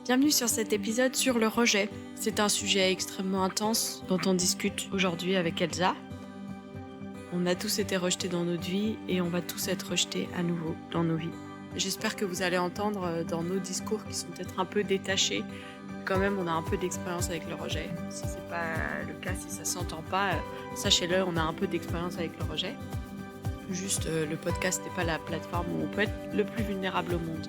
Bienvenue sur cet épisode sur le rejet. C'est un sujet extrêmement intense dont on discute aujourd'hui avec Elsa. On a tous été rejetés dans notre vie et on va tous être rejetés à nouveau dans nos vies. J'espère que vous allez entendre dans nos discours qui sont peut-être un peu détachés. Quand même, on a un peu d'expérience avec le rejet. Si c'est pas le cas, si ça s'entend pas, sachez-le, on a un peu d'expérience avec le rejet. Juste, le podcast n'est pas la plateforme où on peut être le plus vulnérable au monde.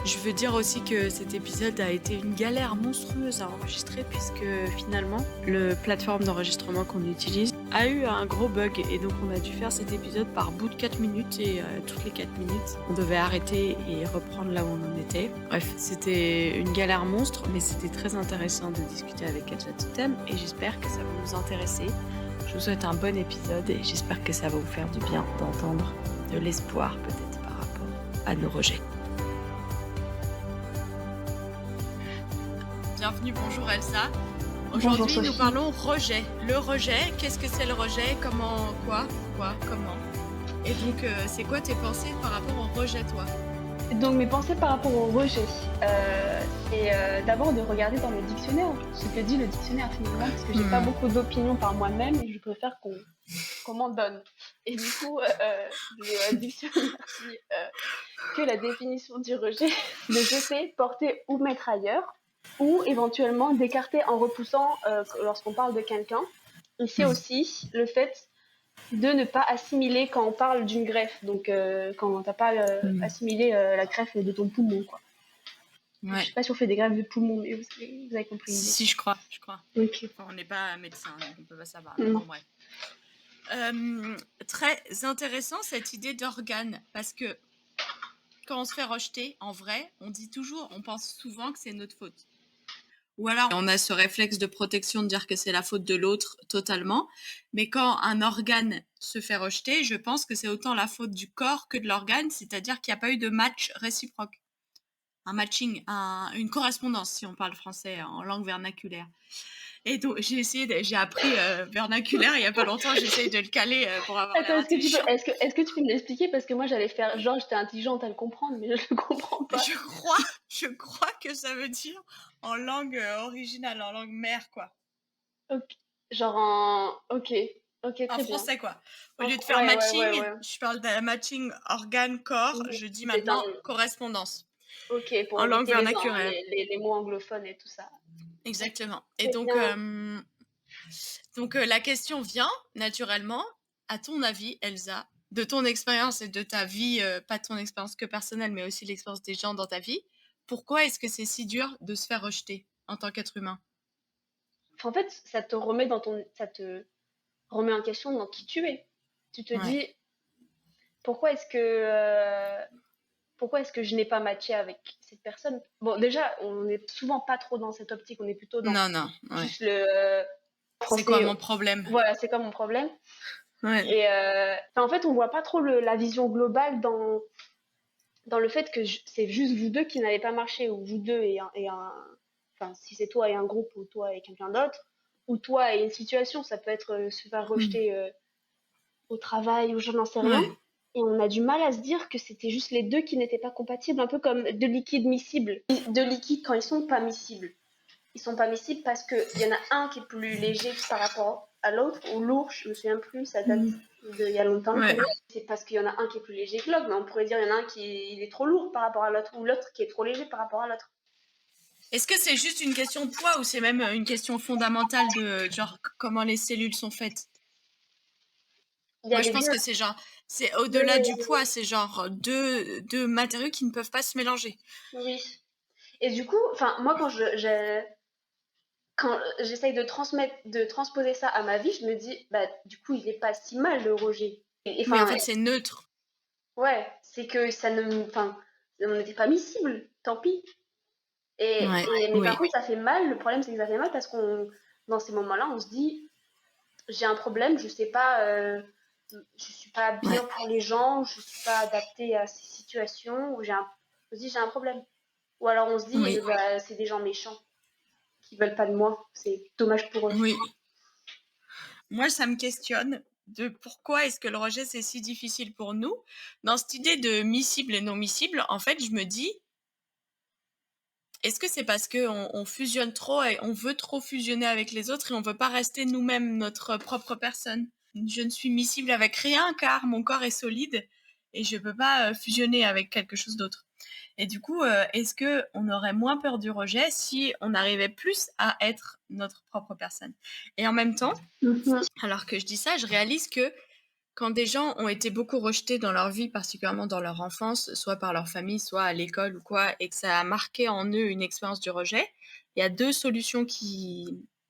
Je veux dire aussi que cet épisode a été une galère monstrueuse à enregistrer puisque finalement, le plateforme d'enregistrement qu'on utilise a eu un gros bug et donc on a dû faire cet épisode par bout de 4 minutes et toutes les 4 minutes, on devait arrêter et reprendre là où on en était. Bref, c'était une galère monstre, mais c'était très intéressant de discuter avec Elsa de ce thème et j'espère que ça va vous intéresser. Je vous souhaite un bon épisode et j'espère que ça va vous faire du bien d'entendre de l'espoir peut-être par rapport à nos rejets. Bienvenue, bonjour Elsa. Aujourd'hui, Bonjour nous Sophie. parlons rejet. Le rejet, qu'est-ce que c'est le rejet? Comment, quoi, pourquoi, comment? Et donc, c'est quoi tes pensées par rapport au rejet, toi? Donc mes pensées par rapport au rejet, c'est d'abord de regarder dans le dictionnaire ce que dit le dictionnaire finalement, parce que j'ai pas beaucoup d'opinions par moi-même et je préfère qu'on m'en donne. Et du coup, le dictionnaire dit que la définition du rejet, c'est de jeter, porter ou mettre ailleurs, ou éventuellement d'écarter en repoussant lorsqu'on parle de quelqu'un. Et c'est aussi le fait de ne pas assimiler quand on parle d'une greffe, donc quand t'as pas assimilé la greffe de ton poumon, quoi. Je Ouais. sais pas si on fait des greffes de poumon, mais vous avez compris l'idée. Si, je crois. Ok. Enfin, on n'est pas médecin, donc on peut pas savoir. Non. Bon, bref. Très intéressant cette idée d'organe, parce que quand on se fait rejeter, en vrai, on pense souvent que c'est notre faute. Ou alors, on a ce réflexe de protection de dire que c'est la faute de l'autre totalement. Mais quand un organe se fait rejeter, je pense que c'est autant la faute du corps que de l'organe, c'est-à-dire qu'il n'y a pas eu de match réciproque. Un matching, une correspondance, si on parle français en langue vernaculaire. Et donc, j'ai appris vernaculaire il y a pas longtemps, j'essaye de le caler pour avoir l'air Attends, intelligent. est-ce que tu peux me l'expliquer parce que moi j'allais faire genre j'étais intelligente à le comprendre, mais je le comprends pas. Je crois que ça veut dire en langue originale, en langue mère, quoi. Ok. Genre en ok, ok, En très bien. français, quoi. Au lieu de faire Ouais. matching, je parle d'un matching organe-corps, Mhm. je dis C'est dans maintenant correspondance, ok pour en langue éviter vernaculaire. les mots anglophones et tout ça. Ok, Exactement. Et très donc, bien. la question vient, naturellement, à ton avis, Elsa, de ton expérience et de ta vie, pas ton expérience que personnelle, mais aussi l'expérience des gens dans ta vie, pourquoi est-ce que c'est si dur de se faire rejeter en tant qu'être humain? En fait, ça te remet en question dans qui tu es. Tu te Ouais. dis pourquoi est-ce que je n'ai pas matché avec cette personne. Bon, déjà, on n'est souvent pas trop dans cette optique, on est plutôt dans Non, ouais. juste le C'est quoi français. mon problème? Voilà, c'est quoi mon problème. Ouais. Et en fait, on voit pas trop la vision globale dans le fait que c'est juste vous deux qui n'avez pas marché, ou vous deux enfin, si c'est toi et un groupe, ou toi et quelqu'un d'autre, ou toi et une situation, ça peut être se faire rejeter au travail, ou je n'en sais rien. Ouais. Et on a du mal à se dire que c'était juste les deux qui n'étaient pas compatibles, un peu comme deux liquides miscibles. Deux liquides, quand ils sont pas miscibles, ils sont pas miscibles parce qu'il y en a un qui est plus léger par rapport à l'autre, ou lourd, je me souviens plus, ça date d'il y a longtemps. Ouais. C'est parce qu'il y en a un qui est plus léger que l'autre, mais on pourrait dire il y en a un il est trop lourd par rapport à l'autre, ou l'autre qui est trop léger par rapport à l'autre. Est-ce que c'est juste une question de poids ou c'est même une question fondamentale de genre comment les cellules sont faites? Il y a Moi, je les pense deux. que c'est au-delà Oui, du poids, c'est genre deux matériaux qui ne peuvent pas se mélanger. oui. Et du coup, enfin, moi, quand j'essaye de transposer ça à ma vie, je me dis, bah, du coup, il est pas si mal le rejet. Mais en Enfin, fait, c'est neutre. ouais, c'est que enfin, on n'était pas miscible, tant pis. Ouais, Mais par oui, contre, ça fait mal. Le problème, c'est que ça fait mal parce dans ces moments-là, on se dit, j'ai un problème, je sais pas, je suis pas bien ouais, pour les gens, je suis pas adaptée à ces situations, on se dit, j'ai un problème. Ou alors on se dit, oui, bah, c'est des gens méchants qui veulent pas de moi, c'est dommage pour eux. oui. Moi, ça me questionne de pourquoi est-ce que le rejet, c'est si difficile pour nous. Dans cette idée de miscible et non miscible, en fait, je me dis, Est-ce que c'est parce qu'on fusionne trop et on veut trop fusionner avec les autres et on veut pas rester nous-mêmes notre propre personne? Je ne suis miscible avec rien car mon corps est solide et je peux pas, fusionner avec quelque chose d'autre. Et du coup, est-ce qu'on aurait moins peur du rejet si on arrivait plus à être notre propre personne? Et en même temps, Mhm. alors que je dis ça, je réalise que quand des gens ont été beaucoup rejetés dans leur vie, particulièrement dans leur enfance, soit par leur famille, soit à l'école ou quoi, et que ça a marqué en eux une expérience du rejet, il y a 2 solutions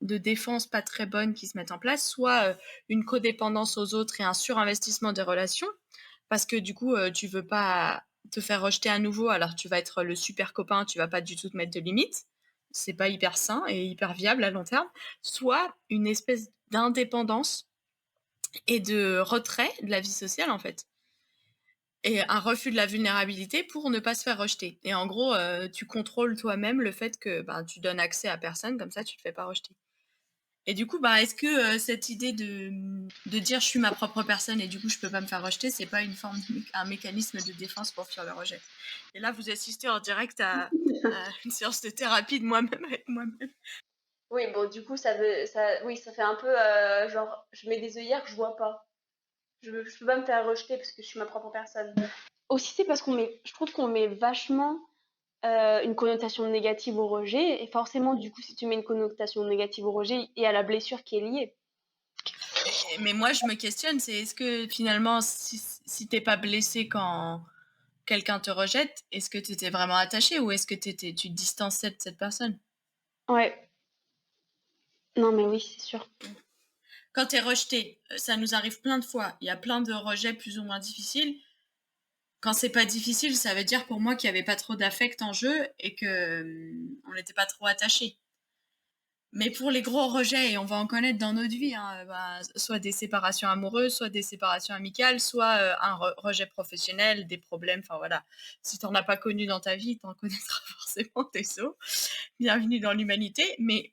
de défense pas très bonnes qui se mettent en place. Soit, une codépendance aux autres et un surinvestissement des relations, parce que du coup, tu veux pas te faire rejeter à nouveau, alors tu vas être le super copain, tu vas pas du tout te mettre de limites. C'est pas hyper sain et hyper viable à long terme. Soit une espèce d'indépendance et de retrait de la vie sociale, en fait. Et un refus de la vulnérabilité pour ne pas se faire rejeter. Et en gros, tu contrôles toi-même le fait que, ben, tu donnes accès à personne, comme ça tu te fais pas rejeter. Et du coup, bah, est-ce que, cette idée de dire: «Je suis ma propre personne et du coup je peux pas me faire rejeter», c'est pas une forme de un mécanisme de défense pour fuir le rejet? Et là, vous assistez en direct à une séance de thérapie de moi-même avec moi-même. Oui, bon, du coup, oui, ça fait un peu genre, je mets des œillères que je vois pas. Je peux pas me faire rejeter parce que je suis ma propre personne. Aussi, c'est parce je trouve qu'on met vachement une connotation négative au rejet. Et forcément, du coup, si tu mets une connotation négative au rejet, il y a la blessure qui est liée. Mais moi, je me questionne, c'est est-ce que finalement, si t'es pas blessé quand quelqu'un te rejette, est-ce que tu étais vraiment attaché ou est-ce que tu te distançais de cette personne? Ouais, non, mais oui, c'est sûr. Quand tu es rejeté, ça nous arrive plein de fois. Il y a plein de rejets plus ou moins difficiles. Quand c'est pas difficile, ça veut dire pour moi qu'il y avait pas trop d'affect en jeu et que on n'était pas trop attaché. Mais pour les gros rejets, et on va en connaître dans notre vie, hein, bah, soit des séparations amoureuses, soit des séparations amicales, soit un rejet professionnel, des problèmes, enfin voilà. Si t'en as pas connu dans ta vie, t'en connaîtras forcément, désolé. Bienvenue dans l'humanité. Mais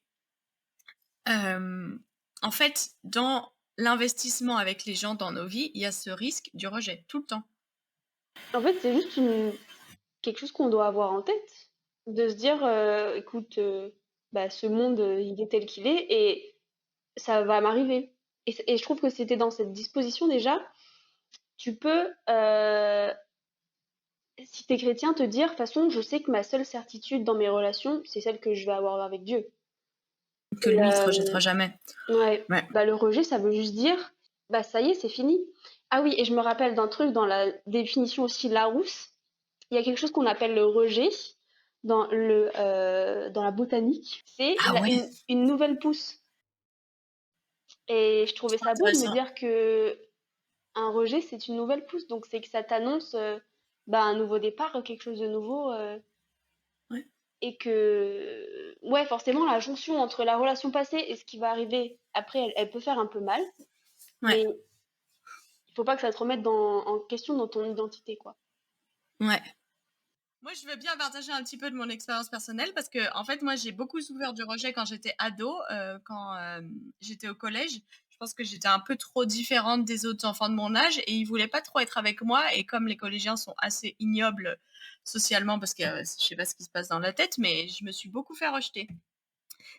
en fait, dans l'investissement avec les gens dans nos vies, il y a ce risque du rejet, tout le temps. En fait, c'est juste quelque chose qu'on doit avoir en tête. De se dire, écoute, bah, ce monde, il est tel qu'il est et ça va m'arriver. Et je trouve que c'était dans cette disposition déjà, tu peux, si t'es chrétien, te dire, de toute façon, je sais que ma seule certitude dans mes relations, c'est celle que je vais avoir avec Dieu. Que Et lui, il te rejettera jamais. ouais, Ouais. bah, le rejet, ça veut juste dire, bah ça y est, c'est fini. Ah oui, et je me rappelle d'un truc dans la définition aussi Larousse, il y a quelque chose qu'on appelle le rejet dans la botanique, c'est Ah ouais, une nouvelle pousse. Et je trouvais ça beau de me intéressant. dire que un rejet, c'est une nouvelle pousse. Donc c'est que ça t'annonce bah, un nouveau départ, quelque chose de nouveau. Ouais. Et que, ouais, forcément, la jonction entre la relation passée et ce qui va arriver après, elle peut faire un peu mal. Ouais. Mais il faut pas que ça te remette en question dans ton identité, quoi. Ouais. Moi, je veux bien partager un petit peu de mon expérience personnelle parce que, en fait, moi, j'ai beaucoup souffert du rejet quand j'étais ado, quand j'étais au collège. Je pense que j'étais un peu trop différente des autres enfants de mon âge et ils voulaient pas trop être avec moi. Et comme les collégiens sont assez ignobles socialement, parce que je sais pas ce qui se passe dans la tête, mais je me suis beaucoup fait rejeter.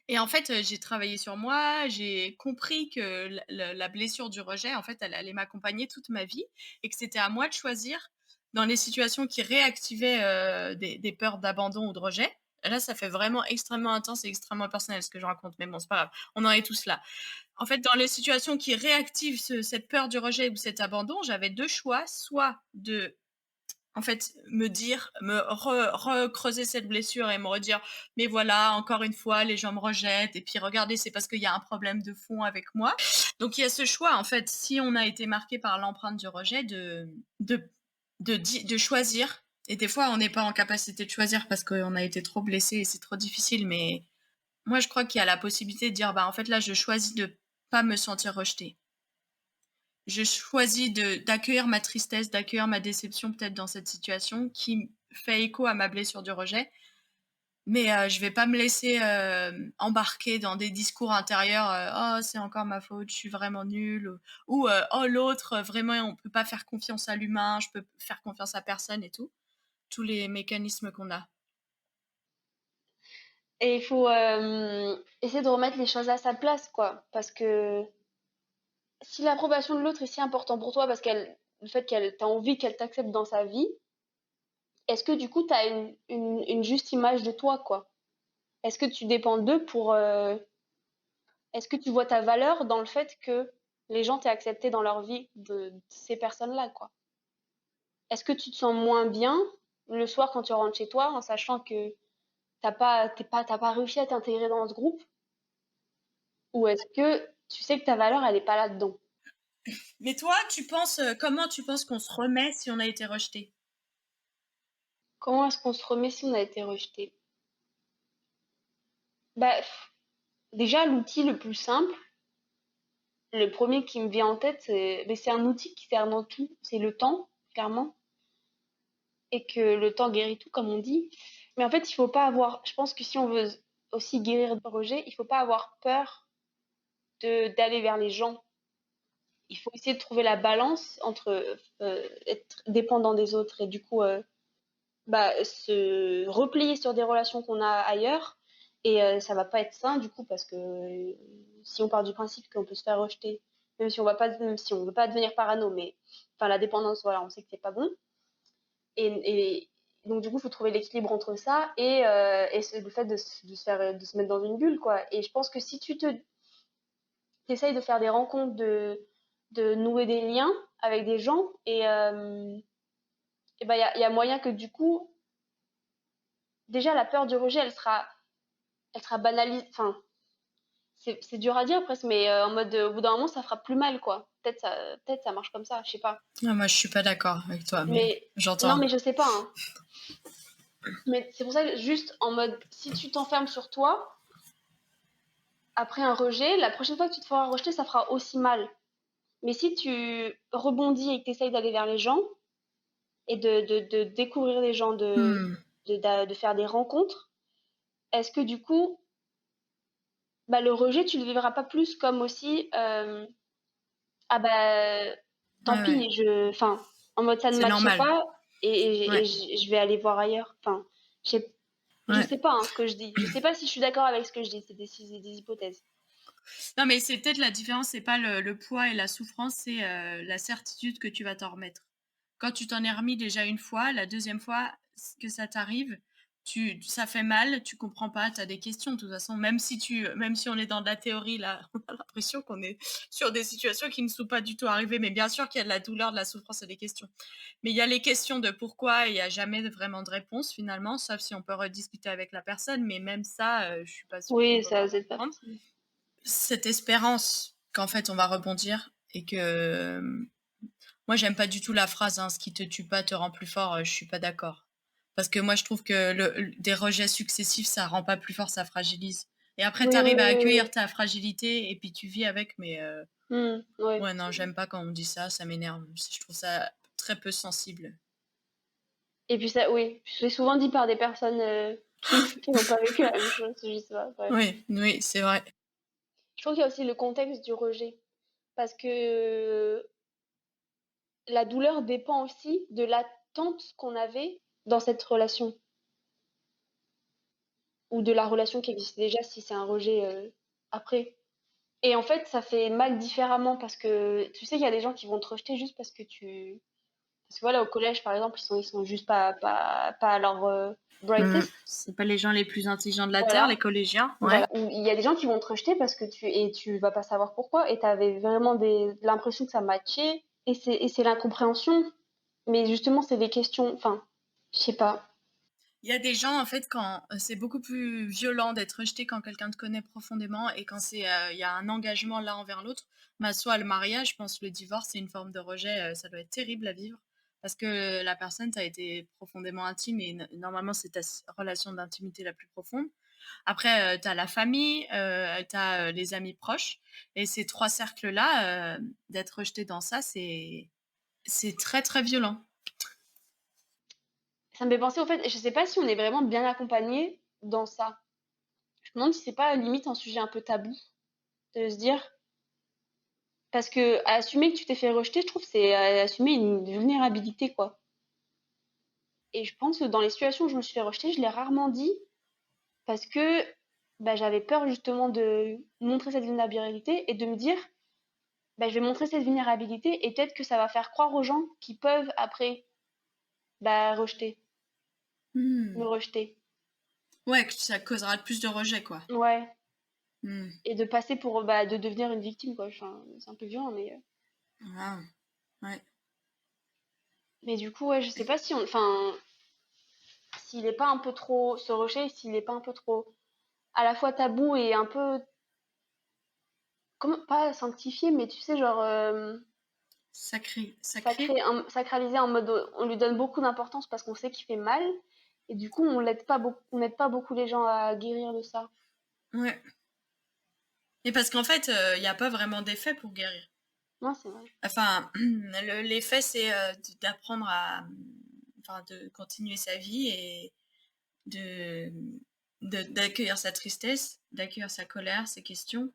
Et en fait, j'ai travaillé sur moi, j'ai compris que la blessure du rejet, en fait, elle allait m'accompagner toute ma vie et que c'était à moi de choisir dans les situations qui réactivaient, des peurs d'abandon ou de rejet. Là, ça fait vraiment extrêmement intense et extrêmement personnel ce que je raconte, mais bon, c'est pas grave, on en est tous là. En fait, dans les situations qui réactivent cette peur du rejet ou cet abandon, j'avais 2 choix, soit de en fait, me dire, me recreuser cette blessure et me redire, mais voilà, encore une fois, les gens me rejettent. Et puis, regardez, c'est parce qu'il y a un problème de fond avec moi. Donc, il y a ce choix, en fait, si on a été marqué par l'empreinte du rejet, de choisir. Et des fois, on n'est pas en capacité de choisir parce qu'on a été trop blessé et c'est trop difficile. Mais moi, je crois qu'il y a la possibilité de dire, bah, en fait, là, je choisis de pas me sentir rejetée. Je choisis d'accueillir ma tristesse, d'accueillir ma déception peut-être dans cette situation qui fait écho à ma blessure du rejet. Mais je vais pas me laisser embarquer dans des discours intérieurs. Oh, c'est encore ma faute, je suis vraiment nulle. Ou oh, l'autre, vraiment, on peut pas faire confiance à l'humain, je peux faire confiance à personne et tout. Tous les mécanismes qu'on a. Et il faut essayer de remettre les choses à sa place, quoi. Parce que si l'approbation de l'autre est si important pour toi, parce qu'elle, le fait qu'elle, t'as envie qu'elle t'accepte dans sa vie, est-ce que du coup, t'as une juste image de toi, quoi? Est-ce que tu dépends d'eux pour, est-ce que tu vois ta valeur dans le fait que les gens t'aient accepté dans leur vie de ces personnes-là, quoi? Est-ce que tu te sens moins bien le soir quand tu rentres chez toi en sachant que t'as pas réussi à t'intégrer dans ce groupe? Ou est-ce que tu sais que ta valeur, elle est pas là-dedans? Mais toi, comment tu penses qu'on se remet si on a été rejeté? Comment est-ce qu'on se remet si on a été rejeté? Bah, déjà, l'outil le plus simple, le premier qui me vient en tête, mais c'est un outil qui sert dans tout, c'est le temps, clairement, et que le temps guérit tout, comme on dit. Mais en fait, il faut pas avoir, je pense que si on veut aussi guérir le rejet, il faut pas avoir peur d'aller vers les gens. Il faut essayer de trouver la balance entre être dépendant des autres et du coup bah, se replier sur des relations qu'on a ailleurs. Et ça va pas être sain du coup parce que si on part du principe qu'on peut se faire rejeter, même si on va pas, même si on veut pas devenir parano, mais enfin la dépendance, voilà, on sait que c'est pas bon. Et donc du coup, il faut trouver l'équilibre entre ça et le fait de se faire, de se mettre dans une bulle, quoi. Et je pense que si tu essayes de faire des rencontres, de nouer des liens avec des gens, et ben il y a moyen que du coup, déjà la peur du rejet, elle sera banalisée. Enfin, c'est dur à dire presque, mais en mode au bout d'un moment, ça fera plus mal, quoi. Peut-être ça marche comme ça, je sais pas. Ah, moi, je suis pas d'accord avec toi, mais Mais non, j'entends. mais je sais pas, hein. Mais c'est pour ça que juste en mode, si tu t'enfermes sur toi, après un rejet, la prochaine fois que tu te feras rejeter, ça fera aussi mal. Mais si tu rebondis et que tu essayes d'aller vers les gens et de découvrir les gens, Hmm. de faire des rencontres, est-ce que du coup, bah, le rejet, tu le vivras pas plus comme aussi, ah bah, tant Ouais, ouais. pis, enfin, en mode ça ne C'est matche normal. pas et Ouais, je vais aller voir ailleurs. Enfin, je ouais. sais pas hein, ce que je dis. Je sais pas si je suis d'accord avec ce que je dis. C'est des hypothèses. Non, mais c'est peut-être la différence, c'est pas le poids et la souffrance, c'est la certitude que tu vas t'en remettre. Quand tu t'en es remis déjà une fois, la deuxième fois que ça t'arrive, ça fait mal, tu comprends pas, tu as des questions de toute façon. Même si on est dans de la théorie, là, on a l'impression qu'on est sur des situations qui ne sont pas du tout arrivées. Mais bien sûr qu'il y a de la douleur, de la souffrance et des questions. Mais il y a les questions de pourquoi et il n'y a jamais vraiment de réponse finalement, sauf si on peut rediscuter avec la personne. Mais même ça, je suis pas sûre qu'on Oui, peut ça, vraiment c'est pas prendre facile. cette espérance qu'en fait on va rebondir et que moi j'aime pas du tout la phrase hein, ce qui te tue pas te rend plus fort, je suis pas d'accord. Parce que moi je trouve que des rejets successifs ça rend pas plus fort, ça fragilise. Et après tu Oui, oui, arrives à oui, accueillir oui. ta fragilité et puis tu vis avec mais Ouais. ouais non, j'aime pas quand on me dit ça m'énerve. Je trouve ça très peu sensible. Et puis ça, oui, c'est souvent dit par des personnes qui n'ont pas vécu la même chose. Je sais pas. Bref. Oui, oui, c'est vrai. Je trouve qu'il y a aussi le contexte du rejet parce que la douleur dépend aussi de l'attente qu'on avait dans cette relation ou de la relation qui existait déjà si c'est un rejet après. Et en fait, ça fait mal différemment parce que tu sais qu'il y a des gens qui vont te rejeter juste parce que parce que voilà, au collège par exemple, ils sont juste pas à leur brightest. C'est pas les gens les plus intelligents de la Terre, Voilà, les collégiens, ouais. voilà. Ou il y a des gens qui vont te rejeter parce que tu vas pas savoir pourquoi et tu avais vraiment l'impression que ça matchait et c'est l'incompréhension. Mais justement, c'est des questions, enfin, je sais pas. Il y a des gens, en fait, quand c'est beaucoup plus violent d'être rejeté quand quelqu'un te connaît profondément et quand il y a un engagement l'un envers l'autre. Bah, soit le mariage, je pense que le divorce, c'est une forme de rejet, ça doit être terrible à vivre parce que la personne t'a été profondément intime et normalement, c'est ta relation d'intimité la plus profonde. Après, tu as la famille, tu as les amis proches et ces trois cercles-là, d'être rejeté dans ça, c'est très, très violent. Ça me fait penser au fait, je sais pas si on est vraiment bien accompagné dans ça. Je me demande si c'est pas limite un sujet un peu tabou de se dire, parce que assumer que tu t'es fait rejeter, je trouve que c'est assumer une vulnérabilité, quoi. Et je pense que dans les situations où je me suis fait rejeter, je l'ai rarement dit parce que bah, j'avais peur justement de montrer cette vulnérabilité et de me dire, bah, je vais montrer cette vulnérabilité et peut-être que ça va faire croire aux gens qui peuvent après bah, me rejeter. Ouais, que ça causera plus de rejet, quoi. Ouais. Hmm. Et de passer pour bah, de devenir une victime, quoi. Enfin, c'est un peu violent, Ah, ouais. mais du coup, ouais, je sais pas si on. Enfin, s'il est pas un peu trop. Ce rejet, s'il est pas un peu trop à la fois tabou et un peu. Comment. Pas sanctifié, mais tu sais, genre. Sacré. Sacralisé en mode. On lui donne beaucoup d'importance parce qu'on sait qu'il fait mal. Et du coup, on n'aide pas beaucoup les gens à guérir de ça. Ouais. Et parce qu'en fait, il n'y a pas vraiment d'effet pour guérir. Non, c'est vrai. Enfin, l'effet, c'est d'apprendre à, enfin, de continuer sa vie et de, d'accueillir sa tristesse, d'accueillir sa colère, ses questions.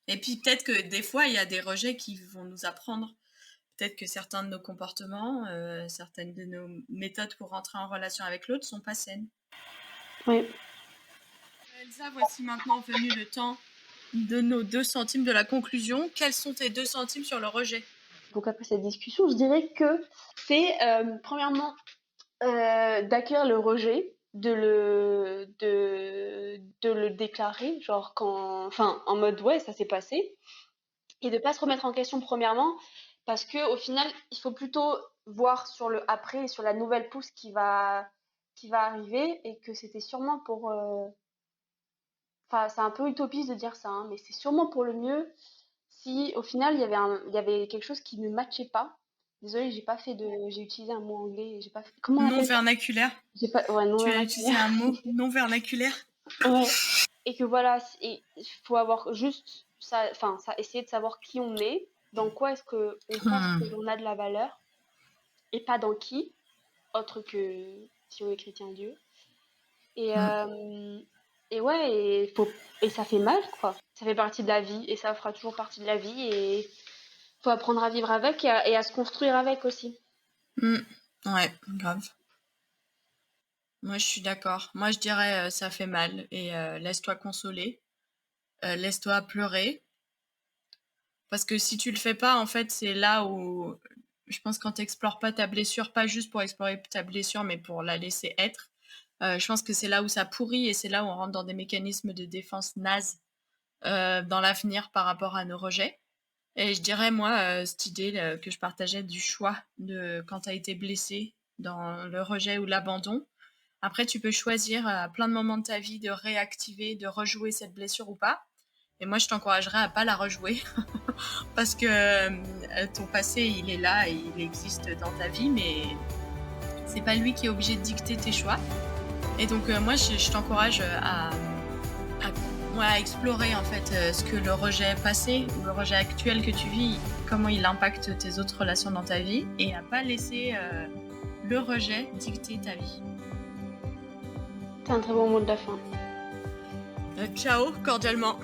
Et puis peut-être que des fois, il y a des rejets qui vont nous apprendre. Peut-être que certains de nos comportements, certaines de nos méthodes pour rentrer en relation avec l'autre sont pas saines. Oui. Elsa, voici maintenant venu le temps de nos 2 centimes de la conclusion. Quels sont tes 2 centimes sur le rejet? Donc après cette discussion, je dirais que c'est premièrement d'accueillir le rejet, de le déclarer, genre quand, enfin, en mode ouais, ça s'est passé, et de pas se remettre en question premièrement, parce que au final, il faut plutôt voir sur le après et sur la nouvelle pousse qui va arriver, et que c'était sûrement pour, enfin, c'est un peu utopiste de dire ça, hein, mais c'est sûrement pour le mieux si au final il y avait quelque chose qui ne matchait pas. Désolée, j'ai utilisé un mot anglais, j'ai pas fait, comment on Non appelle ça? vernaculaire. J'ai pas, ouais, non Tu as utilisé vernaculaire. un mot non vernaculaire. Ouais. Et que voilà, et il faut avoir juste ça, enfin, ça, essayer de savoir qui on est, dans quoi est-ce que on pense que l'on a de la valeur, et pas dans qui, autre que si on est chrétien Dieu. Et, ouais, et ça fait mal, quoi. Ça fait partie de la vie, et ça fera toujours partie de la vie, et faut apprendre à vivre avec et à se construire avec aussi. Ouais, grave. Moi, je suis d'accord. Moi, je dirais ça fait mal et laisse-toi consoler, laisse-toi pleurer. Parce que si tu le fais pas, en fait, c'est là où je pense quand t'explores pas ta blessure, pas juste pour explorer ta blessure, mais pour la laisser être, je pense que c'est là où ça pourrit et c'est là où on rentre dans des mécanismes de défense nazes dans l'avenir par rapport à nos rejets. Et je dirais, moi, cette idée que je partageais du choix de quand tu as été blessé dans le rejet ou l'abandon. Après, tu peux choisir à plein de moments de ta vie de réactiver, de rejouer cette blessure ou pas. Et moi, je t'encouragerais à pas la rejouer parce que ton passé, il est là et il existe dans ta vie, mais c'est pas lui qui est obligé de dicter tes choix. Et donc, moi, je t'encourage à explorer en fait ce que le rejet passé ou le rejet actuel que tu vis, comment il impacte tes autres relations dans ta vie et à pas laisser le rejet dicter ta vie. C'est un très bon mot de la fin. Ciao, cordialement.